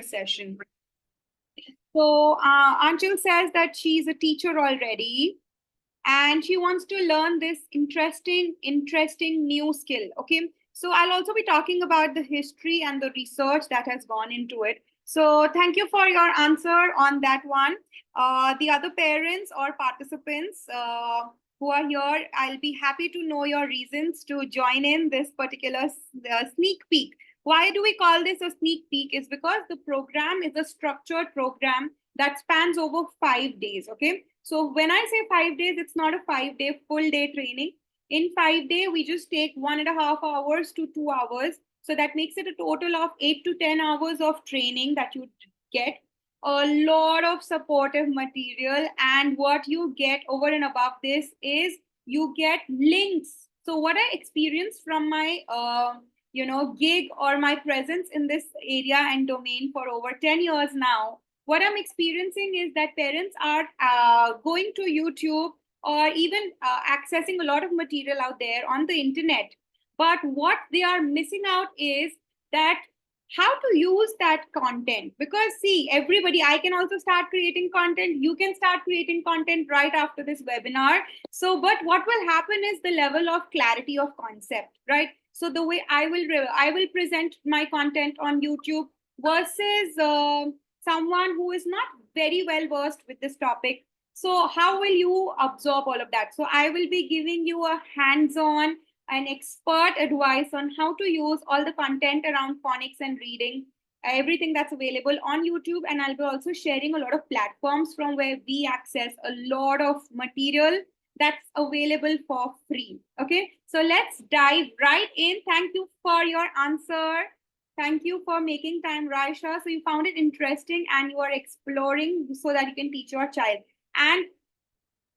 session. So Anchal says that she's a teacher already and she wants to learn this interesting new skill. Okay. So I'll also be talking about the history and the research that has gone into it. So thank you for your answer on that one. The other parents or participants who are here, I'll be happy to know your reasons to join in this particular sneak peek. Why do we call this a sneak peek? Is because the program is a structured program that spans over 5 days. Okay. So when I say 5 days, it's not a 5 day full day training. In 5 days, we just take 1.5 hours to 2 hours. So that makes it a total of 8 to 10 hours of training that you get. A lot of supportive material. And what you get over and above this is you get links. So what I experienced from my gig or my presence in this area and domain for over 10 years now, what I'm experiencing is that parents are going to YouTube or even accessing a lot of material out there on the internet. But what they are missing out is that how to use that content. Because see, everybody, I can also start creating content. You can start creating content right after this webinar. So, but what will happen is the level of clarity of concept, right? So the way I will present my content on YouTube versus someone who is not very well versed with this topic. So how will you absorb all of that? So I will be giving you a hands-on and expert advice on how to use all the content around phonics and reading, everything that's available on YouTube. And I'll be also sharing a lot of platforms from where we access a lot of material that's available for free. Okay, so let's dive right in. Thank you for your answer. Thank you for making time, Raisha. So you found it interesting and you are exploring so that you can teach your child. And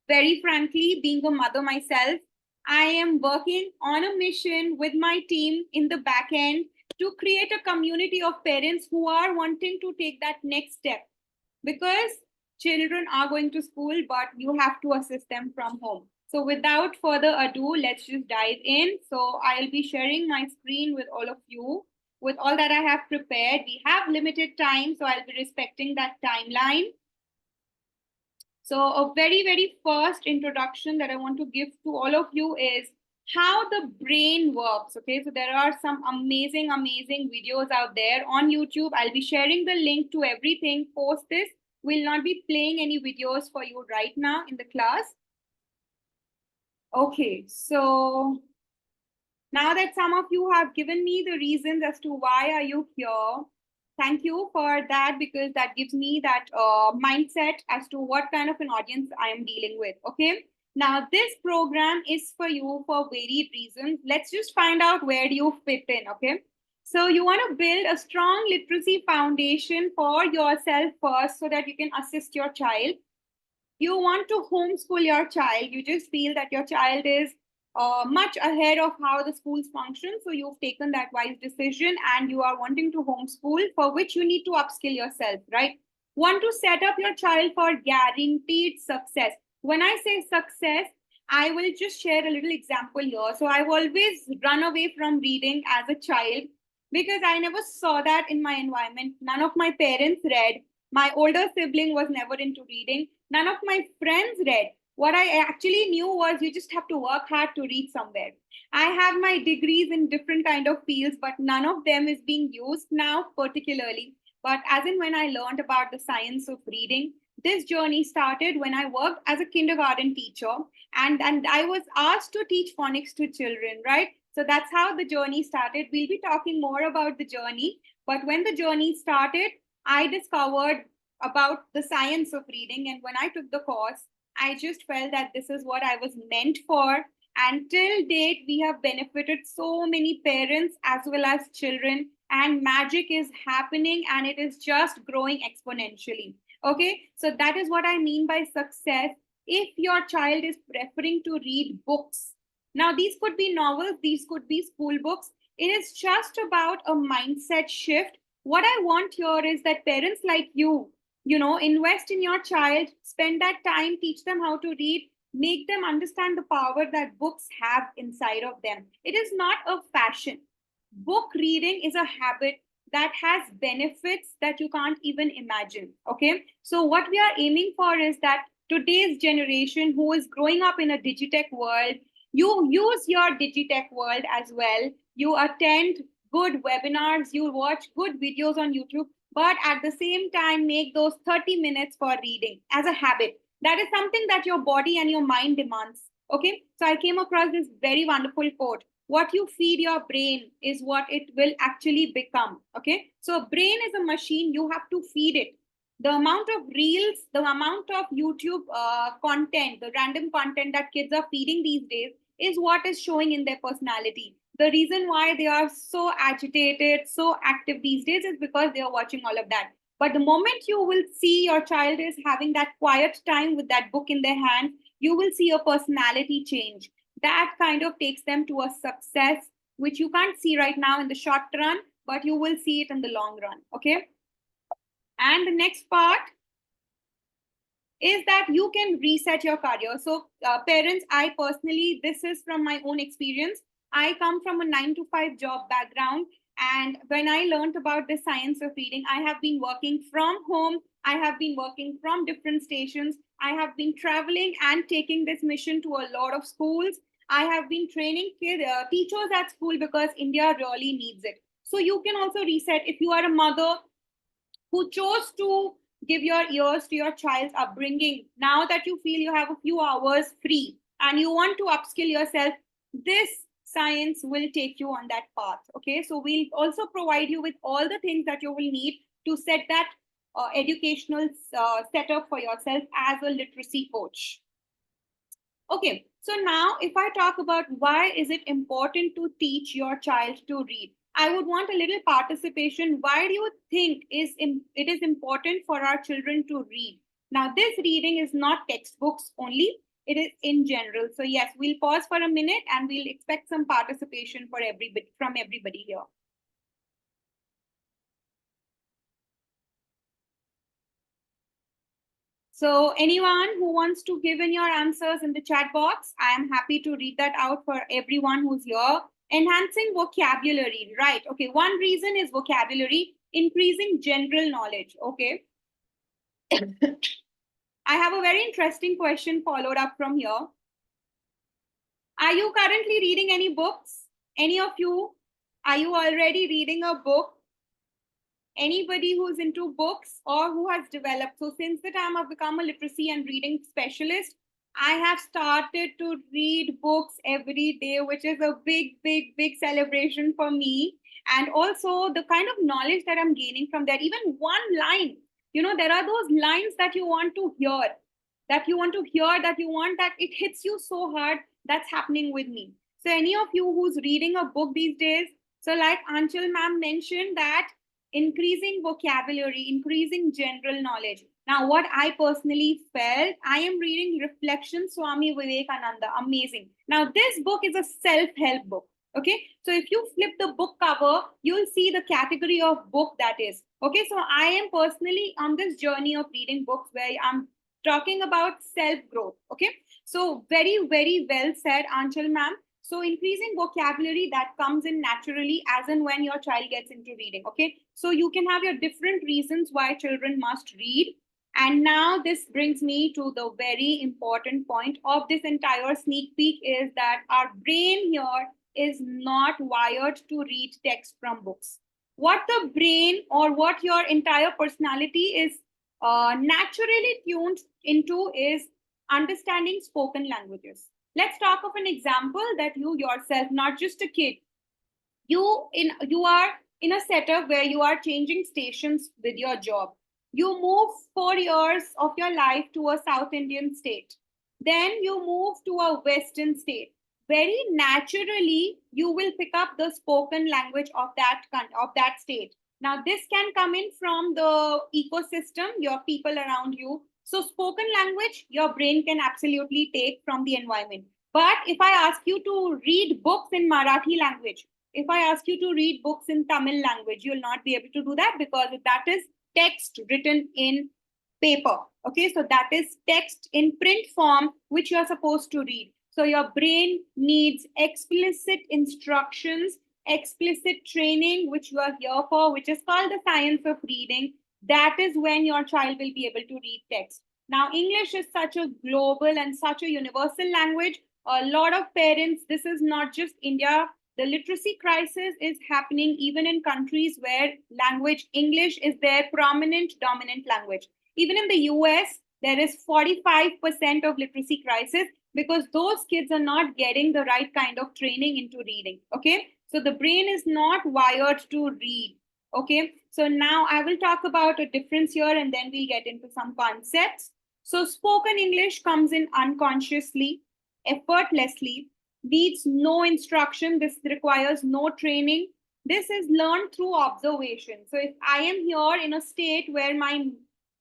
very frankly, being a mother myself, I am working on a mission with my team in the back end to create a community of parents who are wanting to take that next step. Because children are going to school, but you have to assist them from home. So without further ado, let's just dive in. So I'll be sharing my screen with all of you with all that I have prepared. We have limited time, so I'll be respecting that timeline. So a very first introduction that I want to give to all of you is how the brain works. Okay, so there are some amazing videos out there on YouTube. I'll be sharing the link to everything post this. We'll not be playing any videos for you right now in the class. Okay, so now that some of you have given me the reasons as to why are you here, thank you for that, because that gives me that mindset as to what kind of an audience I am dealing with. Okay, now this program is for you for varied reasons. Let's just find out where do you fit in. Okay, so you want to build a strong literacy foundation for yourself first so that you can assist your child. You want to homeschool your child. You just feel that your child is much ahead of how the schools function. So you've taken that wise decision and you are wanting to homeschool, for which you need to upskill yourself, right? Want to set up your child for guaranteed success. When I say success, I will just share a little example here. So I've always run away from reading as a child because I never saw that in my environment. None of my parents read. My older sibling was never into reading. None of my friends read. What I actually knew was you just have to work hard to read somewhere. I have my degrees in different kind of fields, but none of them is being used now particularly. But as in when I learned about the science of reading, this journey started when I worked as a kindergarten teacher, and I was asked to teach phonics to children, right? So that's how the journey started. We'll be talking more about the journey, but when the journey started, I discovered about the science of reading. And when I took the course, I just felt that this is what I was meant for. And till date, we have benefited so many parents as well as children. And magic is happening and it is just growing exponentially. Okay, so that is what I mean by success. If your child is preferring to read books, now these could be novels, these could be school books. It is just about a mindset shift. What I want here is that parents like you invest in your child, spend that time, teach them how to read, make them understand the power that books have inside of them. It is not a fashion. Book reading is a habit that has benefits that you can't even imagine. Okay, so what we are aiming for is that today's generation who is growing up in a digitech world, you use your digitech world as well. You attend good webinars, you watch good videos on YouTube, but at the same time, make those 30 minutes for reading as a habit. That is something that your body and your mind demands. Okay, so I came across this very wonderful quote. What you feed your brain is what it will actually become. Okay, so brain is a machine, you have to feed it. The amount of reels, the amount of YouTube content, the random content that kids are feeding these days is what is showing in their personality. The reason why they are so agitated, so active these days is because they are watching all of that. But the moment you will see your child is having that quiet time with that book in their hand, you will see a personality change. That kind of takes them to a success, which you can't see right now in the short run, but you will see it in the long run. Okay. And the next part is that you can reset your career. So parents, I personally, this is from my own experience. I come from a 9 to 5 job background. And when I learned about the science of reading, I have been working from home. I have been working from different stations. I have been traveling and taking this mission to a lot of schools. I have been training teachers at school because India really needs it. So you can also reset if you are a mother who chose to give your ears to your child's upbringing. Now that you feel you have a few hours free and you want to upskill yourself, this science will take you on that path. Okay, so we'll also provide you with all the things that you will need to set that educational setup for yourself as a literacy coach. Okay, so now if I talk about why is it important to teach your child to read, I would want a little participation. Why do you think it is important for our children to read? Now, this reading is not textbooks only, it is in general. So yes, we'll pause for a minute and we'll expect some participation for from everybody here. So anyone who wants to give in your answers in the chat box, I am happy to read that out for everyone who's here. Enhancing vocabulary, right? Okay, one reason is vocabulary, increasing general knowledge. Okay. I have a very interesting question followed up from here. Are you currently reading any books? Any of you? Are you already reading a book? Anybody who's into books or who has developed? So since the time I've become a literacy and reading specialist, I have started to read books every day, which is a big celebration for me. And also the kind of knowledge that I'm gaining from that, even one line, there are those lines that you want to hear, that it hits you so hard. That's happening with me. So any of you who's reading a book these days, so like Anchal ma'am mentioned that increasing vocabulary, increasing general knowledge. Now, what I personally felt, I am reading Reflection Swami Vivekananda. Amazing. Now, this book is a self-help book. Okay, so if you flip the book cover, you'll see the category of book that is. Okay, so I am personally on this journey of reading books where I'm talking about self-growth. Okay, so very well said, Anchal ma'am. So increasing vocabulary that comes in naturally as and when your child gets into reading. Okay, so you can have your different reasons why children must read. And now this brings me to the very important point of this entire sneak peek is that our brain here is not wired to read text from books. What the brain or what your entire personality is naturally tuned into is understanding spoken languages. Let's talk of an example that you yourself, not just a kid, you are in a setup where you are changing stations with your job. You move 4 years of your life to a South Indian state. Then you move to a Western state. Very naturally, you will pick up the spoken language of that state. Now, this can come in from the ecosystem, your people around you. So spoken language, your brain can absolutely take from the environment. But if I ask you to read books in Marathi language, if I ask you to read books in Tamil language, you'll not be able to do that because that is text written in paper. Okay, so that is text in print form, which you're supposed to read. So your brain needs explicit instructions explicit training, which you are here for, which is called the science of reading. That is when your child will be able to read text. Now, English is such a global and such a universal language. A lot of parents, this is not just India. The literacy crisis is happening even in countries where language English is their prominent dominant language. Even in the US, there is 45% of literacy crisis because those kids are not getting the right kind of training into reading. Okay, so the brain is not wired to read. Okay, so now I will talk about a difference here and then we'll get into some concepts. So spoken English comes in unconsciously, effortlessly, needs no instruction. This requires no training. This is learned through observation. So if I am here in a state where my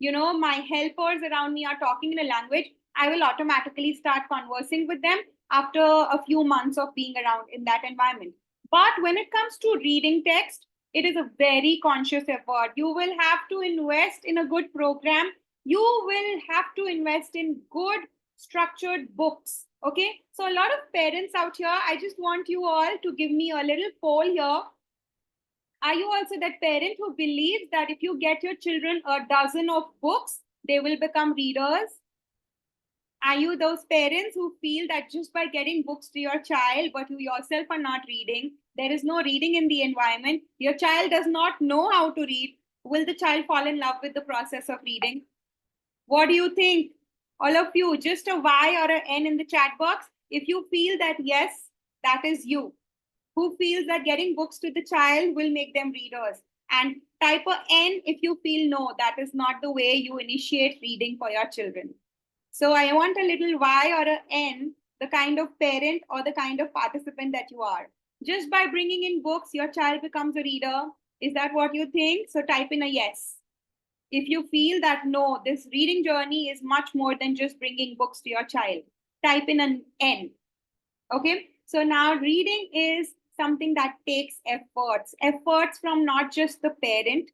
helpers around me are talking in a language, I will automatically start conversing with them after a few months of being around in that environment. But when it comes to reading text, it is a very conscious effort. You will have to invest in a good program. You will have to invest in good structured books. Okay. So a lot of parents out here, I just want you all to give me a little poll here. Are you also that parent who believes that if you get your children a dozen of books, they will become readers? Are you those parents who feel that just by getting books to your child, but you yourself are not reading, there is no reading in the environment, your child does not know how to read, will the child fall in love with the process of reading? What do you think? All of you, just a Y or an N in the chat box if you feel that yes, that is you. Who feels that getting books to the child will make them readers? And type a N if you feel no, that is not the way you initiate reading for your children. So I want a little Y or a N, the kind of parent or the kind of participant that you are. Just by bringing in books, your child becomes a reader. Is that what you think? So type in a yes. If you feel that no, this reading journey is much more than just bringing books to your child, type in an N. Okay, so now reading is something that takes efforts from not just the parent.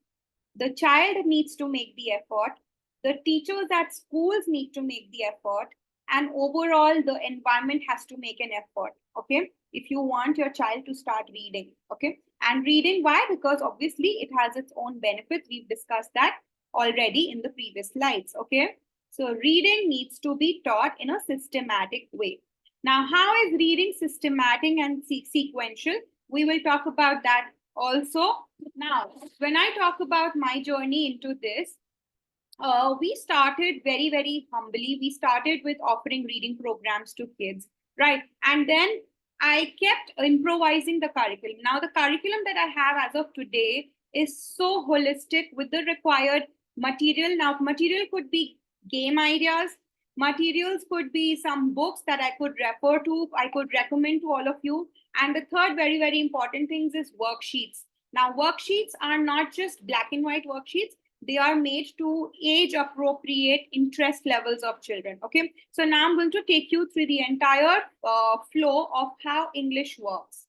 The child needs to make the effort. The teachers at schools need to make the effort. And overall, the environment has to make an effort. Okay, if you want your child to start reading. Okay, and reading, why? Because obviously it has its own benefits. We've discussed that already in the previous slides. Okay, so reading needs to be taught in a systematic way. Now, how is reading systematic and sequential? We will talk about that also. Now, when I talk about my journey into this, we started very, very humbly. We started with offering reading programs to kids, right? And then I kept improvising the curriculum. Now, the curriculum that I have as of today is so holistic with the required material. Now, material could be game ideas. Materials could be some books that I could refer to, I could recommend to all of you. And the third very, very important thing is worksheets. Now, worksheets are not just black and white worksheets. They are made to age appropriate interest levels of children. Okay. So now I'm going to take you through the entire flow of how English works.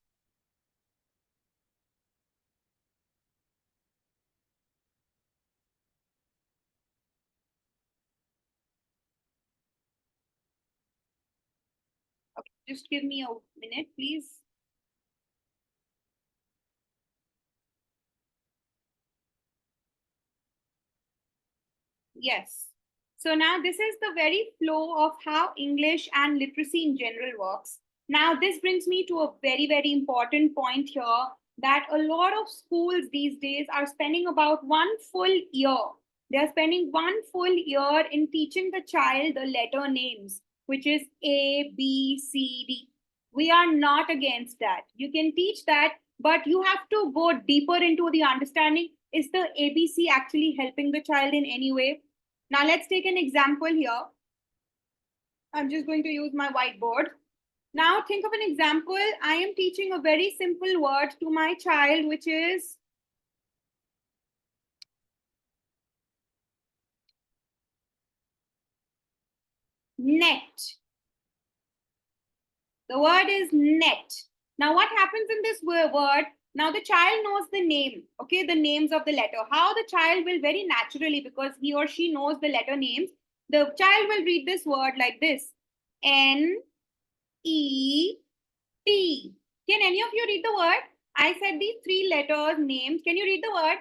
Okay. Just give me a minute, please. Yes. So now this is the very flow of how English and literacy in general works. Now this brings me to a very, very important point here that a lot of schools these days are spending about 1 full year. They're spending 1 full year in teaching the child the letter names, which is A, B, C, D. We are not against that. You can teach that, but you have to go deeper into the understanding. Is the ABC actually helping the child in any way? Now let's take an example here. I'm just going to use my whiteboard. Now think of an example. I am teaching a very simple word to my child, which is net. The word is net. Now what happens in this word? Now the child knows the name, okay, the names of the letter. How the child will very naturally, because he or she knows the letter names, the child will read this word like this. N-E-T. Can any of you read the word? I said these 3 letters names. Can you read the word?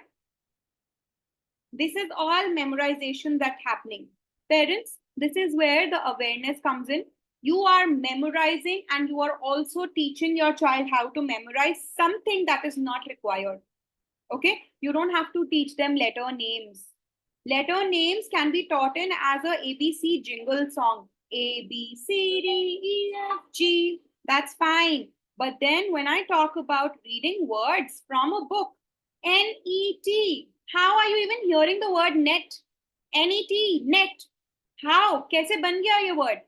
This is all memorization that's happening. Parents, this is where the awareness comes in. You are memorizing and you are also teaching your child how to memorize something that is not required. Okay? You don't have to teach them letter names. Letter names can be taught in as a ABC jingle song. A, B, C, D, E, F, G. That's fine. But then when I talk about reading words from a book, NET, how are you even hearing the word net? NET, net. How? Kaise ban gaya ye word?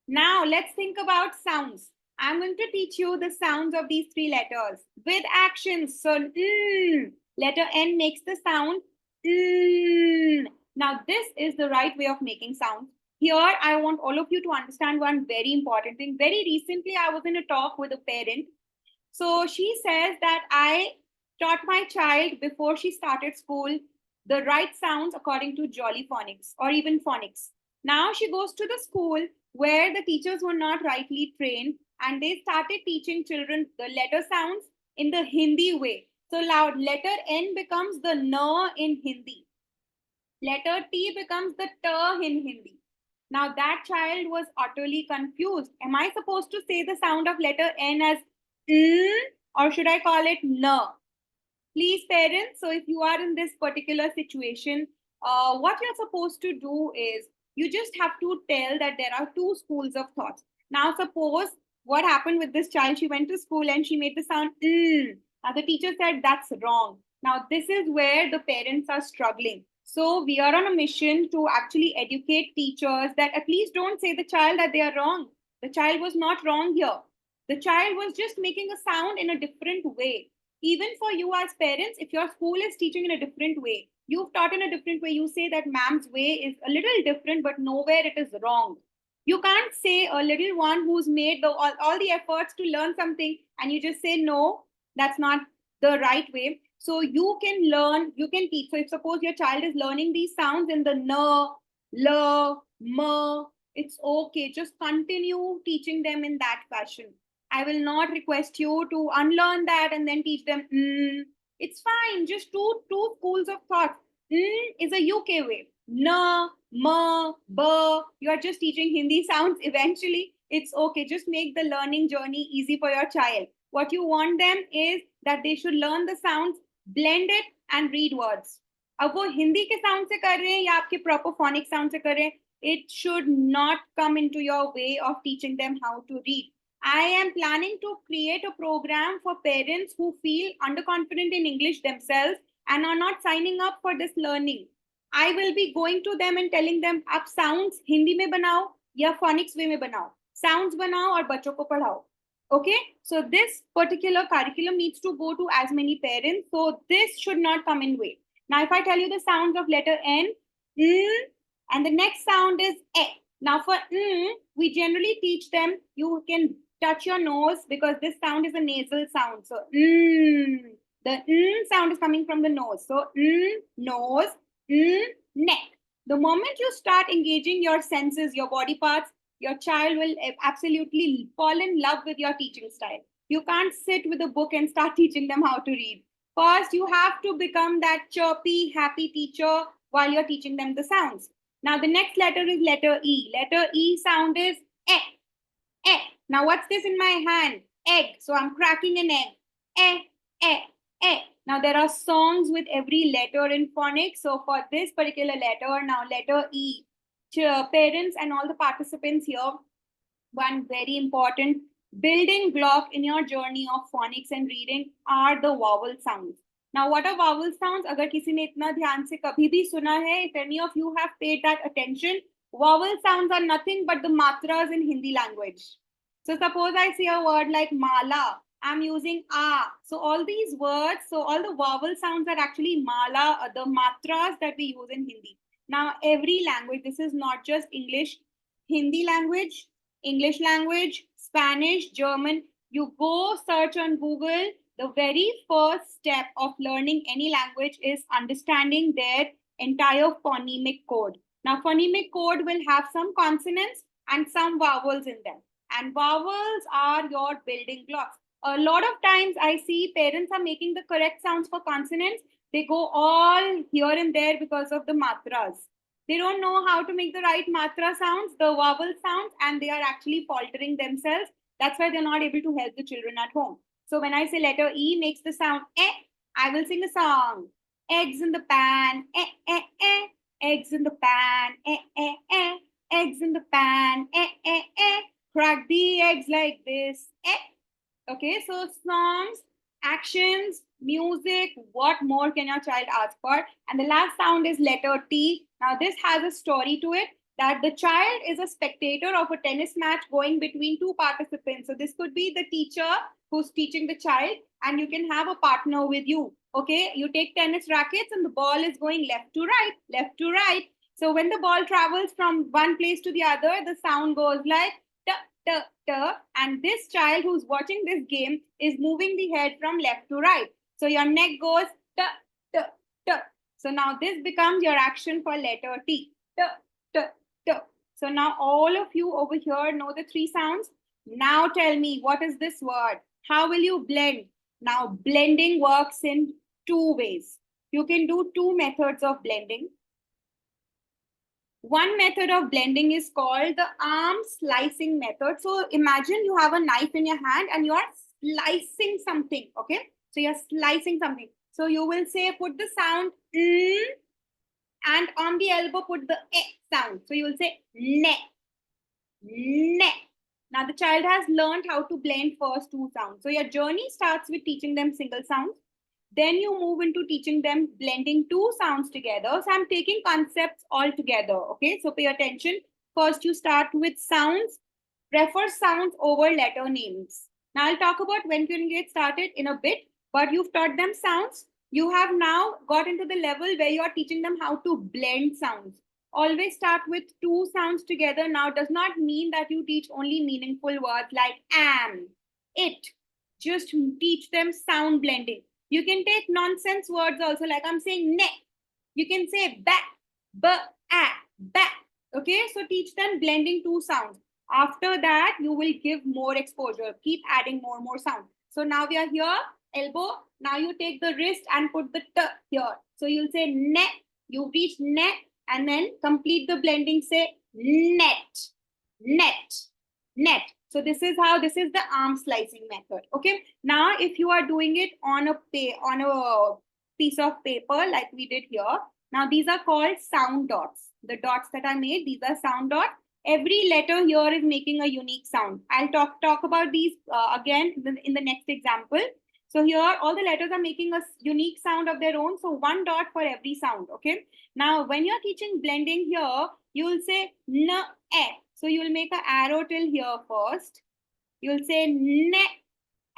Now let's think about sounds. I'm going to teach you the sounds of these 3 letters with actions. So, letter N makes the sound. Now, this is the right way of making sounds. Here, I want all of you to understand one very important thing. Very recently, I was in a talk with a parent. So, she says that I taught my child before she started school the right sounds according to Jolly Phonics or even Phonics. Now, she goes to the school where the teachers were not rightly trained and they started teaching children the letter sounds in the Hindi way. So loud, letter N becomes the N in Hindi. Letter T becomes the T in Hindi. Now that child was utterly confused. Am I supposed to say the sound of letter N as or should I call it N? Please, parents, so if you are in this particular situation, what you're supposed to do is you just have to tell that there are 2 schools of thoughts. Now, suppose what happened with this child, she went to school and she made the sound Now, the teacher said that's wrong. Now, this is where the parents are struggling. So, we are on a mission to actually educate teachers that at least don't say the child that they are wrong. The child was not wrong here. The child was just making a sound in a different way. Even for you as parents, if your school is teaching in a different way, you've taught in a different way, you say that ma'am's way is a little different, but nowhere it is wrong. You can't say a little one who's made all the efforts to learn something and you just say, no, that's not the right way. So you can learn, you can teach. So if suppose your child is learning these sounds in the N, L, M, it's okay. Just continue teaching them in that fashion. I will not request you to unlearn that and then teach them. It's fine. Just two schools of thought. Is a UK way. Na, ma, ba. You are just teaching Hindi sounds eventually. It's okay. Just make the learning journey easy for your child. What you want them is that they should learn the sounds, blend it, and read words. अब वो हिंदी के sound से कर रहे हैं या आपके proper phonic sound से कर रहे हैं, it should not come into your way of teaching them how to read. I am planning to create a program for parents who feel underconfident in English themselves and are not signing up for this learning. I will be going to them and telling them, आप sounds Hindi में बनाओ या phonics way में बनाओ. Sounds बनाओ और बच्चों को पढ़ाओ. Okay, so this particular curriculum needs to go to as many parents. So this should not come in way. Now, if I tell you the sounds of letter N, and the next sound is E. Now for we generally teach them, you can touch your nose because this sound is a nasal sound. So the sound is coming from the nose. So nose, neck. The moment you start engaging your senses, your body parts, your child will absolutely fall in love with your teaching style. You can't sit with a book and start teaching them how to read. First, you have to become that chirpy, happy teacher while you're teaching them the sounds. Now, the next letter is letter E. Letter E sound is E. E. Now, what's this in my hand? Egg. So, I'm cracking an egg. E, E, E. Now, there are songs with every letter in phonics. So, for this particular letter, now letter E, parents and all the participants here, one very important building block in your journey of phonics and reading are the vowel sounds. Now, what are vowel sounds? अगर किसी ने इतना ध्यान से कभी भी सुना है, if any of you have paid that attention, vowel sounds are nothing but the matras in Hindi language. So suppose I see a word like mala, I'm using a. So all these words, so all the vowel sounds are actually mala, the matras that we use in Hindi. Now, every language, this is not just English, Hindi language, English language, Spanish, German, you go search on Google, the very first step of learning any language is understanding their entire phonemic code. Now, phonemic code will have some consonants and some vowels in them. And vowels are your building blocks. A lot of times I see parents are making the correct sounds for consonants. They go all here and there because of the matras. They don't know how to make the right matra sounds, the vowel sounds, and they are actually faltering themselves. That's why they're not able to help the children at home. So when I say letter E makes the sound eh, I will sing a song. Eggs in the pan, eh, eh, eh. Eggs in the pan, eh, eh, eh. Eggs in the pan, eh, eh, eh. Crack the eggs like this, eh. Okay, so songs, actions, music, what more can your child ask for? And the last sound is letter T. Now, this has a story to it that the child is a spectator of a tennis match going between two participants. So, this could be the teacher who's teaching the child, and you can have a partner with you. Okay, you take tennis rackets, and the ball is going left to right, left to right. So, when the ball travels from one place to the other, the sound goes like t, t, t, and this child who's watching this game is moving the head from left to right. So your neck goes t, t, t. So now this becomes your action for letter T. T, t, t. So now all of you over here know the three sounds. Now tell me, what is this word? How will you blend? Now blending works in two ways. You can do two methods of blending. One method of blending is called the arm slicing method. So imagine you have a knife in your hand and you are slicing something, okay? So you're slicing something. So you will say, put the sound and on the elbow, put the sound. So you will say ne, ne. Now the child has learned how to blend first two sounds. So your journey starts with teaching them single sounds. Then you move into teaching them blending two sounds together. So I'm taking concepts all together. Okay, so pay attention. First, you start with sounds. Prefer sounds over letter names. Now I'll talk about when you can get started in a bit, but you've taught them sounds. You have now got into the level where you are teaching them how to blend sounds. Always start with two sounds together. Now does not mean that you teach only meaningful words like am, it. Just teach them sound blending. You can take nonsense words also, like I'm saying ne. You can say ba, ba. Okay, so teach them blending two sounds. After that, you will give more exposure. Keep adding more sound. So now we are here, elbow. Now you take the wrist and put the t here. So you'll say ne. You reach ne and then complete the blending. Say net, net, net. So this is the arm slicing method. Okay. Now, if you are doing it on a piece of paper like we did here, now these are called sound dots. The dots that I made, these are sound dots. Every letter here is making a unique sound. I'll talk about these again in the next example. So here, all the letters are making a unique sound of their own. So one dot for every sound. Okay. Now, when you're teaching blending here, you will say n, e. So you will make an arrow till here first. You will say ne,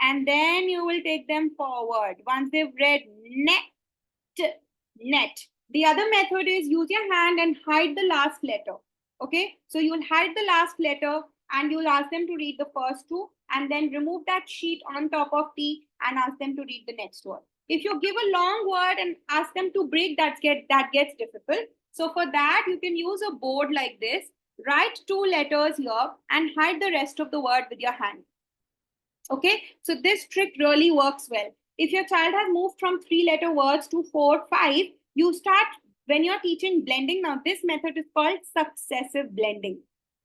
and then you will take them forward. Once they've read net, net. The other method is use your hand and hide the last letter. Okay, so you'll hide the last letter and you'll ask them to read the first two and then remove that sheet on top of T and ask them to read the next word. If you give a long word and ask them to break, that gets difficult. So for that, you can use a board like this. Write two letters here and hide the rest of the word with your hand. Okay, so this trick really works well. If your child has moved from 3-letter words to 4, 5, you start, when you're teaching blending, now this method is called successive blending.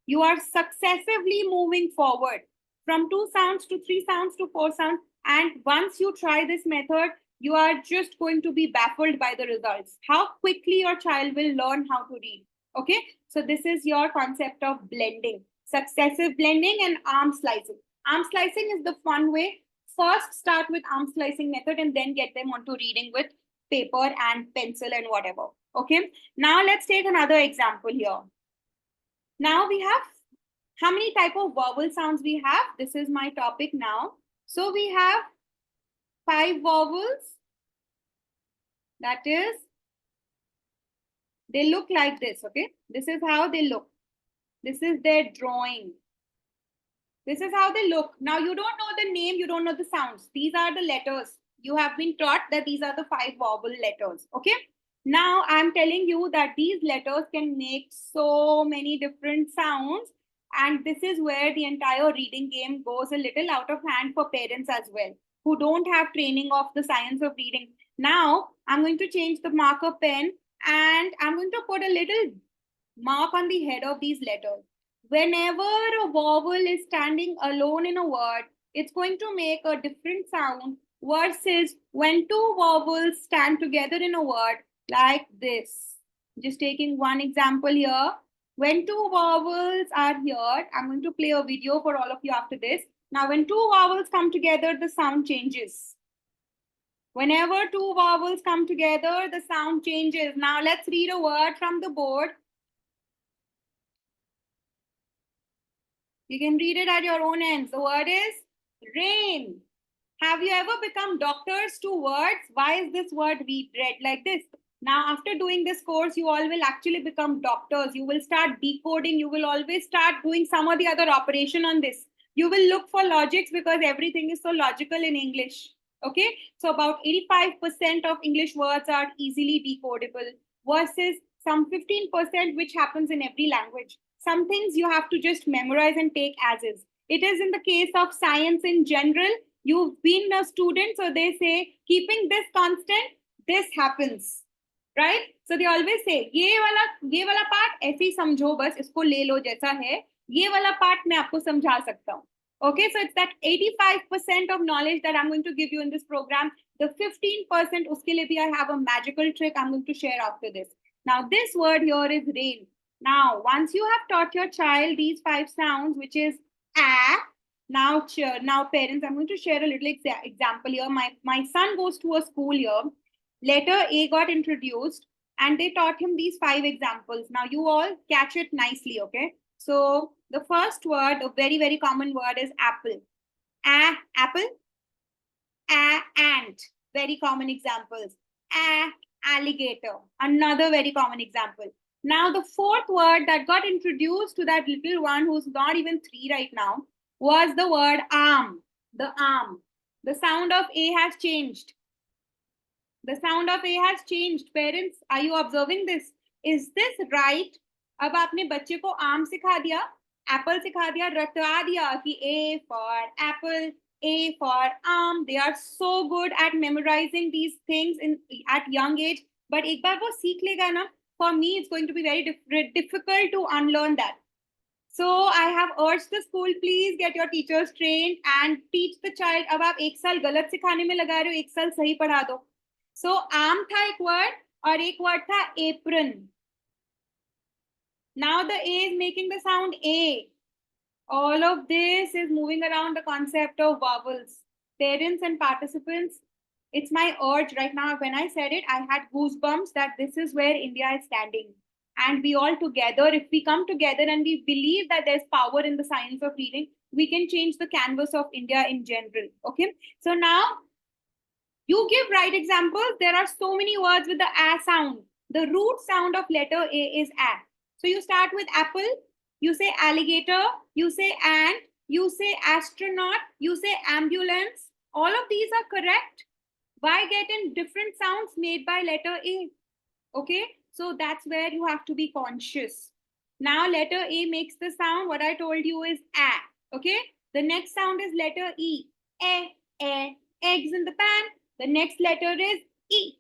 You are successively moving forward from 2 sounds to 3 sounds to 4 sounds. And once you try this method, you are just going to be baffled by the results. How quickly your child will learn how to read. Okay, so this is your concept of blending, successive blending and arm slicing. Arm slicing is the fun way. First start with arm slicing method and then get them onto reading with paper and pencil and whatever. Okay, now let's take another example here. Now we have, how many type of vowel sounds we have? This is my topic now. So we have 5 vowels. That is, they look like this, okay? This is how they look. This is their drawing. This is how they look. Now you don't know the name, you don't know the sounds. These are the letters. You have been taught that these are the 5 vowel letters, okay? Now I'm telling you that these letters can make so many different sounds And this is where the entire reading game goes a little out of hand for parents as well, who don't have training of the science of reading. Now, I'm going to change the marker pen and I'm going to put a little mark on the head of these letters. Whenever a vowel is standing alone in a word, it's going to make a different sound versus when two vowels stand together in a word like this. Just taking one example here. When two vowels are here, I'm going to play a video for all of you after this. Now, when two vowels come together, the sound changes. Whenever two vowels come together, the sound changes. Now, let's read a word from the board. You can read it at your own ends. The word is rain. Have you ever become doctors to words? Why is this word read like this? Now, after doing this course, you all will actually become doctors. You will start decoding. You will always start doing some or the other operation on this. You will look for logics because everything is so logical in English. Okay, so about 85% of English words are easily decodable versus some 15% which happens in every language. Some things you have to just memorize and take as is. It is in the case of science in general. You've been a student, so they say, keeping this constant, this happens, right? So they always say, ये वाला part ऐसे ही समझो बस, इसको ले लो जैसा है, ये वाला part मैं आपको समझा सकता हूँ. Okay, so it's that 85% of knowledge that I'm going to give you in this program. The 15%, uske liye bhi I have a magical trick I'm going to share after this. Now, this word here is rain. Now, once you have taught your child these 5 sounds, which is a, now parents, I'm going to share a little example here. My son goes to a school here. Letter A got introduced and they taught him these 5 examples. Now, you all catch it nicely, okay? So, the first word, a very, very common word is apple. Apple. Ant. Very common examples. Alligator. Another very common example. Now, the fourth word that got introduced to that little one who's not even 3 right now was the word arm. The arm. The sound of A has changed. The sound of A has changed. Parents, are you observing this? Is this right? अब आपने बच्चे को आम सिखा दिया, Apple सिखा दिया, रटा दिया कि A for apple, A for arm. They are so good at memorizing these things at young age. But एक बार वो सीख लेगा ना, for me it's going to be very difficult to unlearn that. So I have urged the school, please get your teachers trained and teach the child. अब आप एक साल गलत सिखाने में लगा रहे हो, एक साल सही पढ़ा दो. So arm था एक word और एक word था apron. Now the A is making the sound A. All of this is moving around the concept of vowels. Parents and participants, it's my urge right now. When I said it, I had goosebumps that this is where India is standing. And we all together, if we come together and we believe that there's power in the science of reading, we can change the canvas of India in general. Okay. So now you give right examples. There are so many words with the A sound. The root sound of letter A is A. So you start with apple, you say alligator, you say ant, you say astronaut, you say ambulance. All of these are correct. Why get in different sounds made by letter A? Okay, so that's where you have to be conscious. Now letter A makes the sound. What I told you is A. Okay, the next sound is letter E. Eggs in the pan. The next letter is E.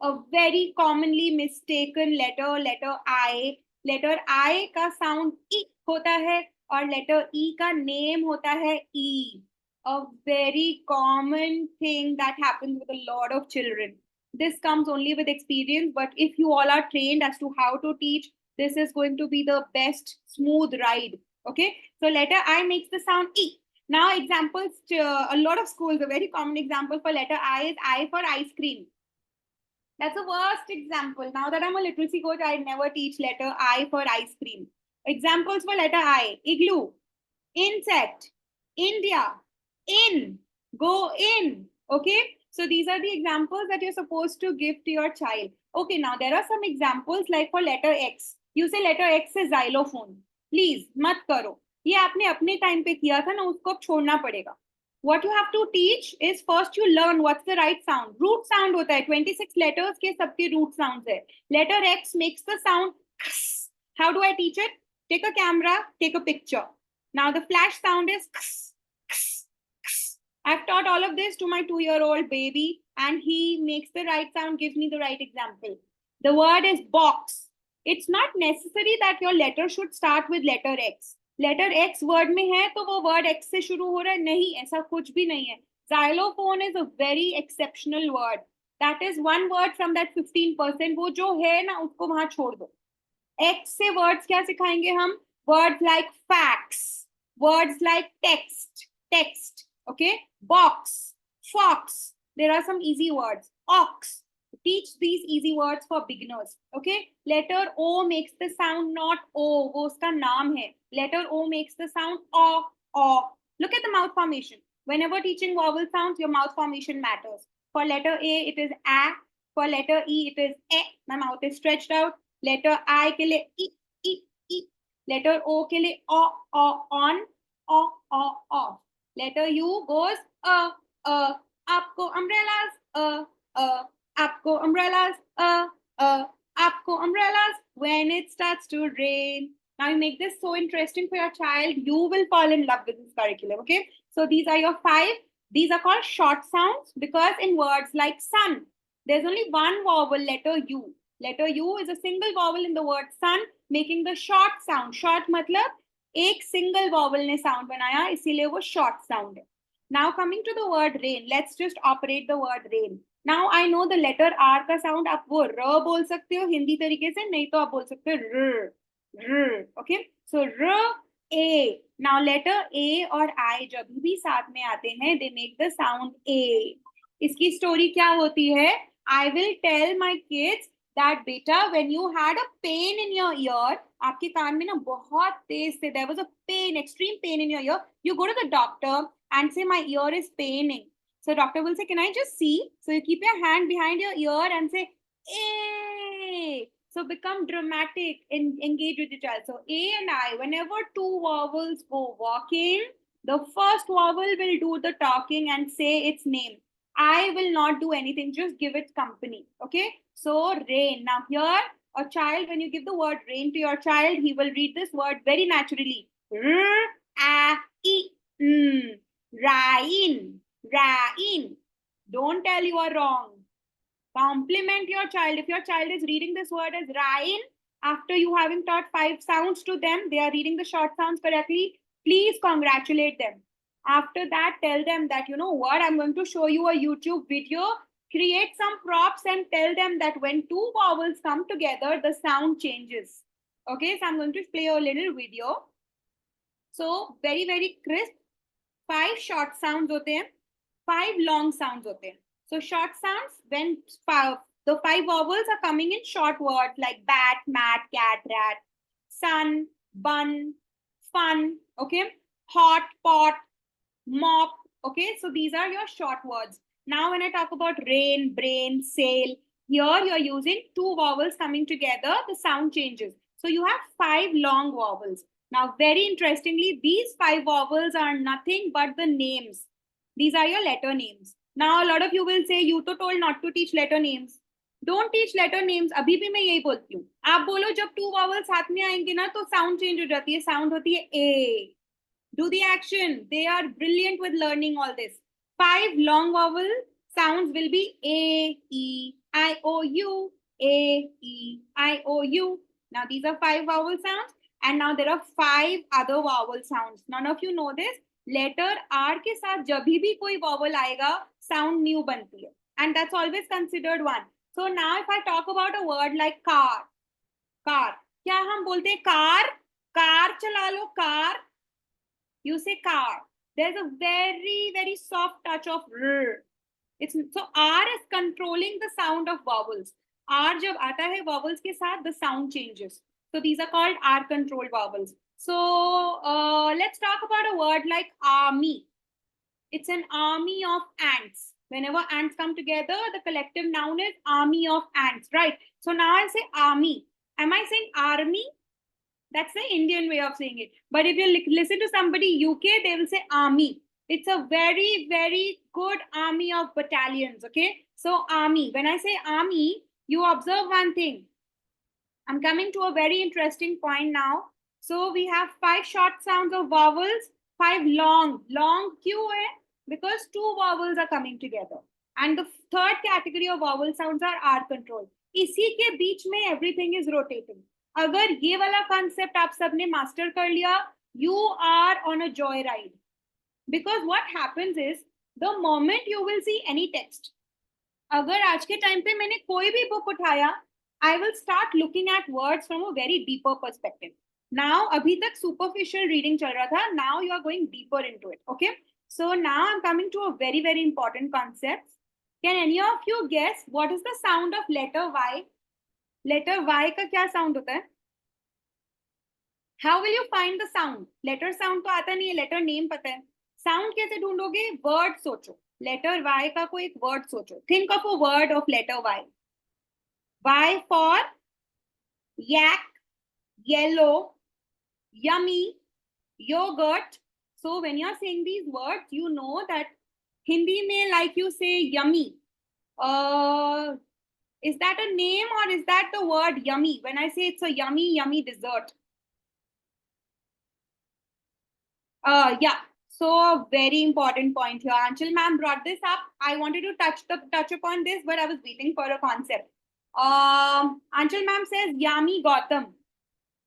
A very commonly mistaken letter, letter I. Letter I का sound E होता है और letter E का name होता है E. A very common thing that happens with a lot of children. This comes only with experience, but if you all are trained as to how to teach, this is going to be the best smooth ride. Okay, so letter I makes the sound E. Now examples, a lot of schools, a very common example for letter I is I for ice cream. That's the worst example. Now that I'm a literacy coach, I never teach letter I for ice cream. Examples for letter I: igloo, insect, India, in, go in. Okay, so these are the examples that you're supposed to give to your child. Okay, now there are some examples like for letter X. You say letter X is xylophone. Please, मत करो. ये आपने अपने time पे किया था ना, उसको अब छोड़ना पड़ेगा. What you have to teach is first you learn what's the right sound. Root sound होता है 26 letters के सबके root sounds है. Letter X makes the sound. How do I teach it? Take a camera, take a picture. Now the flash sound is kss, kss, kss. I've taught all of this to my 2-year-old baby, and he makes the right sound, gives me the right example. The word is box. It's not necessary that your letter should start with letter X. Letter X word में है तो वो word X से शुरू हो रहा है, नहीं, ऐसा कुछ भी नहीं है. Xylophone is a very exceptional word. That is one word from that 15%. वो जो है ना उसको वहां छोड़ दो. X से words क्या सिखाएंगे हम? Words like facts, words like text, okay? Box, fox. There are some easy words. Ox. Teach these easy words for beginners, okay? Letter O makes the sound not O. वो उसका नाम है. Letter O makes the sound O, O. Look at the mouth formation. Whenever teaching vowel sounds, your mouth formation matters. For letter A, it is A. For letter E, it is E. My mouth is stretched out. Letter I के लिए I. Letter O के लिए O, on, O, off. Letter U goes आपको umbrellas, आपको umbrellas, आपको umbrellas when it starts to rain. Now you make this so interesting for your child. You will fall in love with this curriculum, okay? So these are your 5. These are called short sounds because in words like sun, there's only one vowel, letter U. Letter U is a single vowel in the word sun, making the short sound. Short मतलब एक single vowel ने sound बनाया, इसीलिए वो short sound है. Now coming to the word rain, let's just operate the word rain. Now I know the letter R का sound आप वो र बोल सकते हो हिंदी तरीके से, नहीं तो आप बोल सकते हो र. Okay, so r, A. Now letter A और I जब भी साथ में आते हैं, they make the sound A. इसकी story क्या होती है? I will tell my kids that beta, when you had a pain in your ear, आपके कान में ना बहुत तेज से, there was a pain, extreme pain in your ear, you go to the doctor and say my ear is paining. So doctor will say, can I just see? So you keep your hand behind your ear and say, A. So become dramatic and engage with your child. So A and I, whenever 2 vowels go walking, the first vowel will do the talking and say its name. I will not do anything, just give it company. Okay, so rain. Now here, a child, when you give the word rain to your child, he will read this word very naturally. Rain, rain. Don't tell you are wrong. Compliment your child. If your child is reading this word as rain, after you having taught 5 sounds to them, they are reading the short sounds correctly, please congratulate them. After that, tell them that, you know what, I'm going to show you a YouTube video. Create some props and tell them that when 2 vowels come together, the sound changes. Okay, so I'm going to play a little video. So, very, very crisp. 5 short sounds hote hain, 5 long sounds hote hain. So, short sounds, when the 5 vowels are coming in short words like bat, mat, cat, rat, sun, bun, fun, okay, hot, pot, mop, okay, so these are your short words. Now when I talk about rain, brain, sail, here you're using 2 vowels coming together, the sound changes. So you have 5 long vowels. Now very interestingly, these 5 vowels are nothing but the names. These are your letter names. Now a lot of you will say, you to told not to teach letter names. Don't teach letter names. अभी भी मैं यही बोलती हूँ. आप बोलो जब 2 vowels साथ में आएंगे ना तो sound change हो जाती है. Sound होती है A. Do the action. They are brilliant with learning all this. 5 long vowel sounds will be A, E, I, O, U, A, E, I, O, U. Now these are 5 vowel sounds, and now there are 5 other vowel sounds. None of you know this. Letter R के साथ जब भी कोई vowel आएगा, sound new बनती है, and that's always considered one. So now if I talk about a word like car, क्या हम बोलते हैं car? कार चला लो, car. You say car. There's a very, very soft touch of r. So R is controlling the sound of vowels. R जब आता है vowels के साथ, the sound changes. So these are called R controlled vowels. So let's talk about a word like army. It's an army of ants. Whenever ants come together, the collective noun is army of ants, right? So now I say army. Am I saying army? That's the Indian way of saying it. But if you listen to somebody UK, they will say army. It's a very, very good army of battalions, okay? So army. When I say army, you observe one thing. I'm coming to a very interesting point now. So we have 5 short sounds of vowels, 5 long. Long क्यों है? Because 2 vowels are coming together. And the third category of vowel sounds are R control. इसी के बीच में everything is rotating. अगर ये वाला concept आप सबने master कर लिया, you are on a joy ride. Because what happens is, the moment you will see any text, अगर आज के टाइम पे मैंने कोई भी बुक उठाया, I will start looking at words from a very deeper perspective. Now, अभी तक superficial reading चल रहा था. Now you are going deeper into it. Okay. So now I'm coming to a very, very important concept. Can any of you guess what is the sound of letter Y? Letter Y का क्या sound होता है? How will you find the sound? Letter sound तो आता नहीं है, letter name पता है. Sound कैसे ढूंढोगे? Word सोचो. Letter Y का कोई एक word सोचो. Think of a word of letter Y. Y for yak, yellow, yummy, yogurt. So when you're saying these words, you know that Hindi mein, like you say yummy. Is that a name or is that the word yummy? When I say it's a yummy, yummy dessert. Yeah. So very important point here. Anshul ma'am brought this up. I wanted to touch upon this, but I was waiting for a concept. Anshul ma'am says Yami Gautam.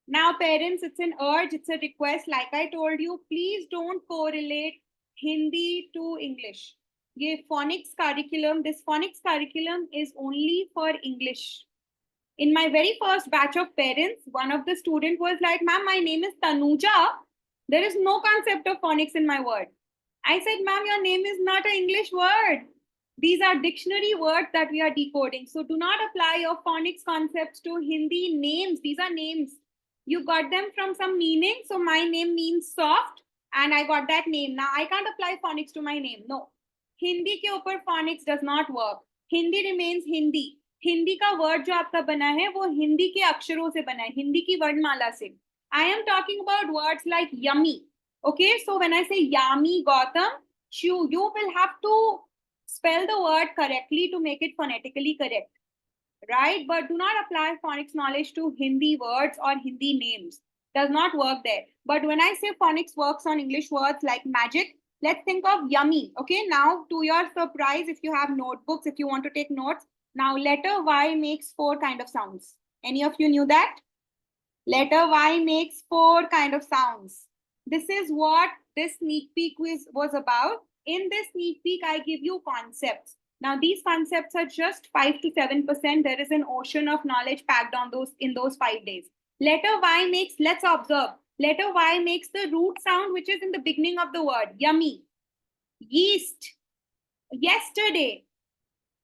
Now, parents, it's an urge, it's a request. Like I told you, please don't correlate Hindi to English. This phonics curriculum is only for English. In my very first batch of parents, one of the students was like, ma'am, my name is Tanuja. There is no concept of phonics in my word. I said, ma'am, your name is not an English word. These are dictionary words that we are decoding. So do not apply your phonics concepts to Hindi names. These are names. You got them from some meaning. So my name means soft and I got that name. Now I can't apply phonics to my name. No. Hindi के ऊपर phonics does not work. Hindi remains Hindi. Hindi का word जो आपका बना है वो हिंदी के अक्षरों से बना है, हिंदी की वर्णमाला से. I am talking about words like yummy. Okay, so when I say Yami Gautam, you will have to spell the word correctly to make it phonetically correct. Right? But do not apply phonics knowledge to Hindi words or Hindi names. Does not work there. But when I say phonics works on English words like magic, let's think of yummy. Okay, now to your surprise, if you have notebooks, if you want to take notes, now letter Y makes 4 kind of sounds. Any of you knew that? Letter Y makes 4 kind of sounds. This is what this sneak peek was about. In this sneak peek, I give you concepts. Now, these concepts are just 5 to 7%. There is an ocean of knowledge packed on in those 5 days. Letter Y makes, let's observe. Letter Y makes the root sound, which is in the beginning of the word. Yummy, yeast, yesterday,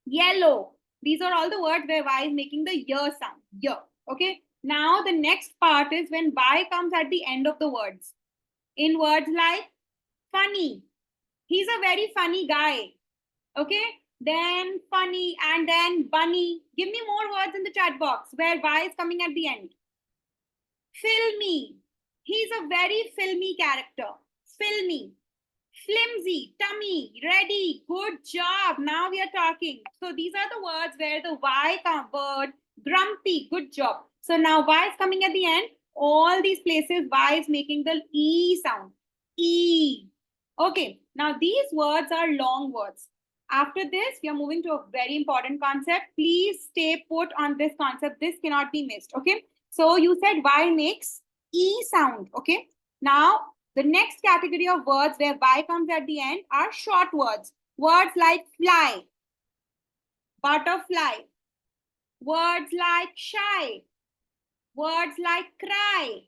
yellow. These are all the words where Y is making the Y sound. Y. Okay. Now, the next part is when Y comes at the end of the words. In words like funny. He's a very funny guy. Okay. Then funny and then bunny. Give me more words in the chat box where Y is coming at the end. Filmy. He's a very filmy character. Filmy. Flimsy, tummy, ready, good job. Now we are talking. So these are the words where the Y word, grumpy, good job. So now Y is coming at the end. All these places, Y is making the E sound. E. Okay. Now these words are long words. After this, we are moving to a very important concept. Please stay put on this concept. This cannot be missed. Okay. So you said Y makes E sound. Okay. Now, the next category of words where Y comes at the end are short words. Words like fly, butterfly, words like shy, words like cry.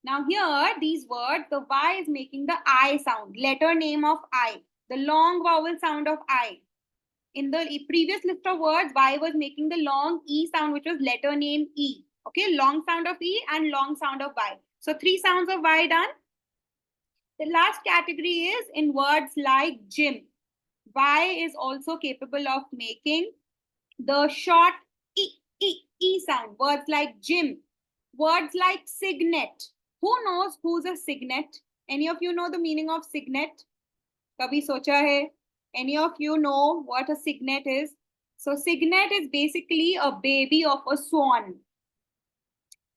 Now here, these words, the Y is making the I sound, letter name of I, the long vowel sound of I. In the previous list of words, Y was making the long E sound, which was letter name E. Okay, long sound of E and long sound of Y. So 3 sounds of Y done. The last category is in words like gym. Y is also capable of making the short E sound. Words like gym. Words like signet. Who knows who's a signet? Any of you know the meaning of signet? Kabhi socha hai? Any of you know what a signet is? So signet is basically a baby of a swan.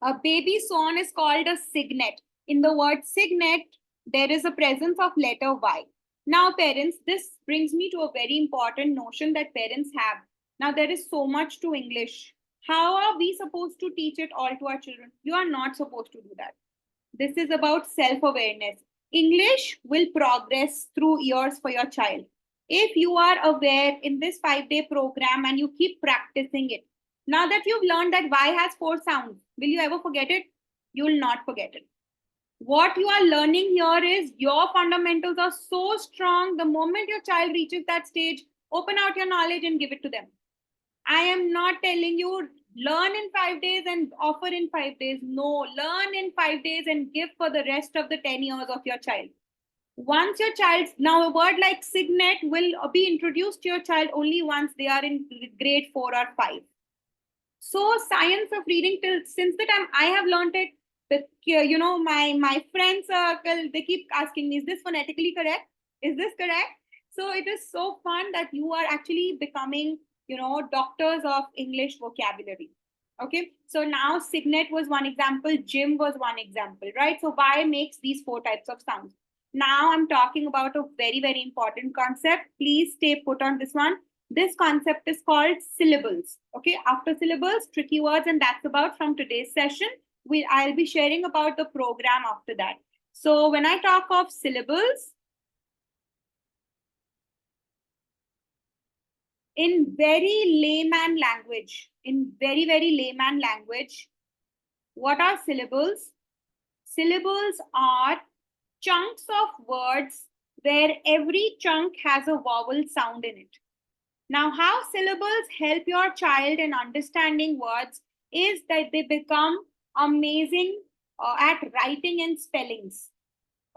A baby swan is called a signet. In the word signet, there is a presence of letter Y. Now, parents, this brings me to a very important notion that parents have. Now, there is so much to English. How are we supposed to teach it all to our children? You are not supposed to do that. This is about self-awareness. English will progress through years for your child. If you are aware in this 5-day program and you keep practicing it, now that you've learned that Y has 4 sounds, will you ever forget it? You will not forget it. What you are learning here is your fundamentals are so strong. The moment your child reaches that stage, open out your knowledge and give it to them. I am not telling you learn in 5 days and offer in 5 days. No, learn in 5 days and give for the rest of the 10 years of your child. Once your child, now a word like signet will be introduced to your child only once they are in grade 4 or 5. So science of reading, till since the time I have learned it, my friend circle, they keep asking me, is this phonetically correct? Is this correct? So it is so fun that you are actually becoming, doctors of English vocabulary. Okay, so now signet was one example, Jim was one example, right? So Y makes these 4 types of sounds. Now I'm talking about a very, very important concept. Please stay put on this one. This concept is called syllables. Okay, after syllables, tricky words, and that's about from today's session. I'll be sharing about the program after that. So when I talk of syllables, in very layman language, what are syllables? Syllables are chunks of words where every chunk has a vowel sound in it. Now, how syllables help your child in understanding words is that they become amazing at writing and spellings.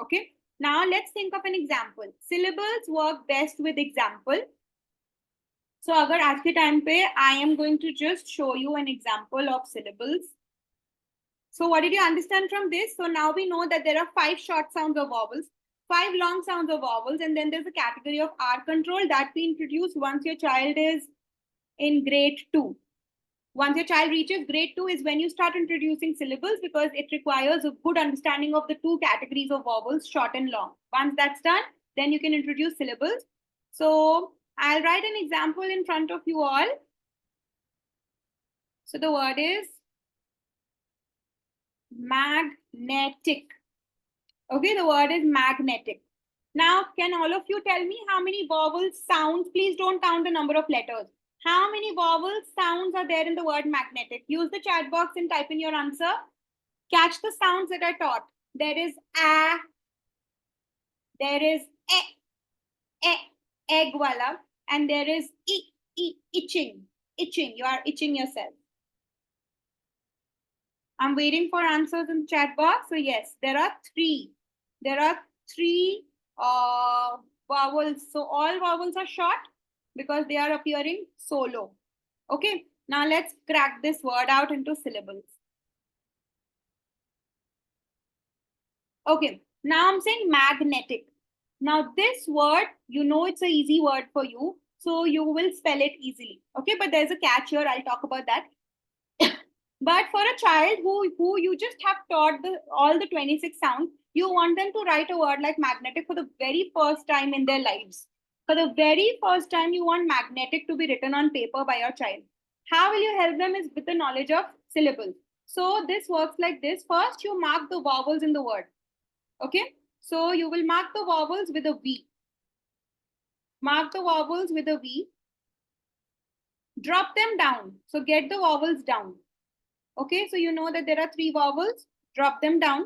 Okay. Now, let's think of an example. Syllables work best with example. So, agar aaj ke time pe, I am going to just show you an example of syllables. So, what did you understand from this? So, now we know that there are 5 short sounds of vowels, 5 long sounds of vowels, and then there's a category of R control that we introduce once your child is in grade 2. Once your child reaches grade 2 is when you start introducing syllables, because it requires a good understanding of the 2 categories of vowels, short and long. Once that's done, then you can introduce syllables. So I'll write an example in front of you all. So the word is magnetic. Okay, the word is magnetic. Now, can all of you tell me how many vowel sounds? Please don't count the number of letters. How many vowel sounds are there in the word magnetic? Use the chat box and type in your answer. Catch the sounds that I taught. There is a, there is egg wala, and there is itching. You are itching yourself. I'm waiting for answers in the chat box. So yes, there are 3. There are 3 vowels. So all vowels are short because they are appearing solo. Okay, now let's crack this word out into syllables. Okay, now I'm saying magnetic. Now this word, it's an easy word for you, so you will spell it easily. Okay, but there's a catch here. I'll talk about that. But for a child who you just have taught all the 26 sounds, you want them to write a word like magnetic for the very first time in their lives. For the very first time, you want magnetic to be written on paper by your child. How will you help them is with the knowledge of syllables. So this works like this. First, you mark the vowels in the word. Okay. So you will mark the vowels with a V. Mark the vowels with a V. Drop them down. So get the vowels down. Okay, so you know that there are 3 vowels. Drop them down.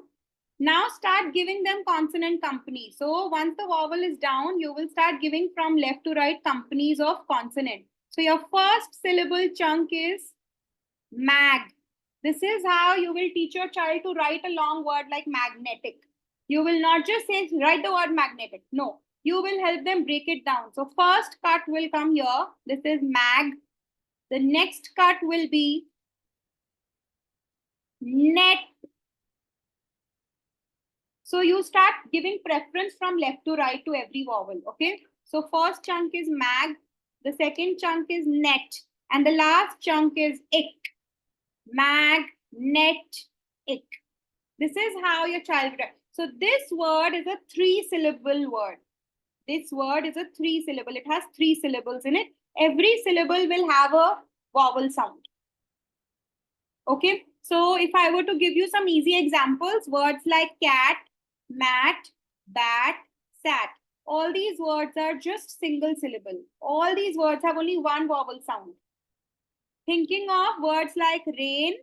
Now start giving them consonant company. So once the vowel is down, you will start giving from left to right companies of consonant. So your first syllable chunk is mag. This is how you will teach your child to write a long word like magnetic. You will not just say write the word magnetic. No, you will help them break it down. So first cut will come here. This is mag. The next cut will be net. So you start giving preference from left to right to every vowel. Okay. So first chunk is mag. The second chunk is net. And the last chunk is ick. Mag, net, ick. This is how your child will write. So this word is a 3-syllable word. This word is a 3-syllable. It has 3 syllables in it. Every syllable will have a vowel sound. Okay. So if I were to give you some easy examples, words like cat, mat, bat, sat. All these words are just single syllable. All these words have only one vowel sound. Thinking of words like rain,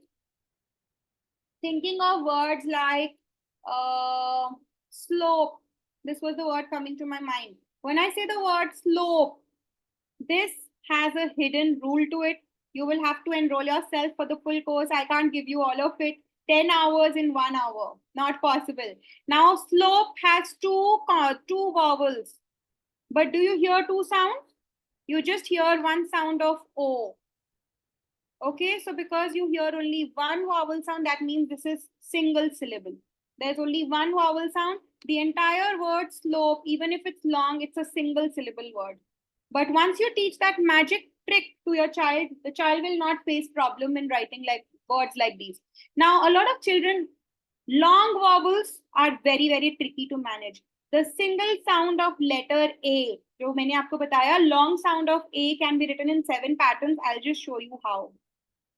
thinking of words like slope. This was the word coming to my mind. When I say the word slope, this has a hidden rule to it. You will have to enroll yourself for the full course. I can't give you all of it. 10 hours in 1 hour. Not possible. Now, slope has two vowels. But do you hear 2 sounds? You just hear 1 sound of O. Okay, so because you hear only 1 vowel sound, that means this is single syllable. There's only 1 vowel sound. The entire word slope, even if it's long, it's a single syllable word. But once you teach that magic trick to your child, the child will not face problem in writing like words like these. Now, a lot of children, long vowels are very, very tricky to manage. The single sound of letter A, जो मैंने आपको बताया, long sound of A can be written in 7 patterns. I'll just show you how.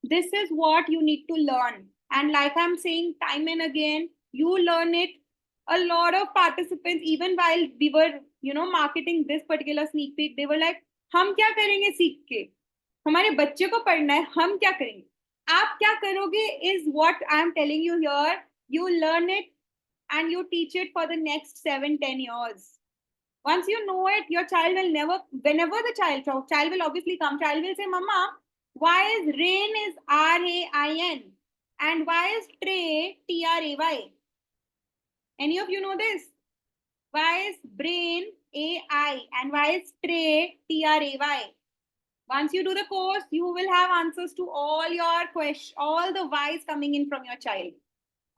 This is what you need to learn. And like I'm saying time and again, you learn it. A lot of participants, even while we were, marketing this particular sneak peek, they were like, हम क्या करेंगे सीख के? हमारे बच्चे को पढ़ना है, हम क्या करेंगे? आप क्या करोगे is what I'm telling you here. You learn it and you teach it for the next 7-10 years. Once you know it, your child will never, whenever the child will obviously come, child will say, Mama, why is rain is R-A-I-N and why is tray T-R-A-Y? Any of you know this? Why is brain A-I and why is tray T-R-A-Y? Once you do the course, you will have answers to all your questions, all the whys coming in from your child.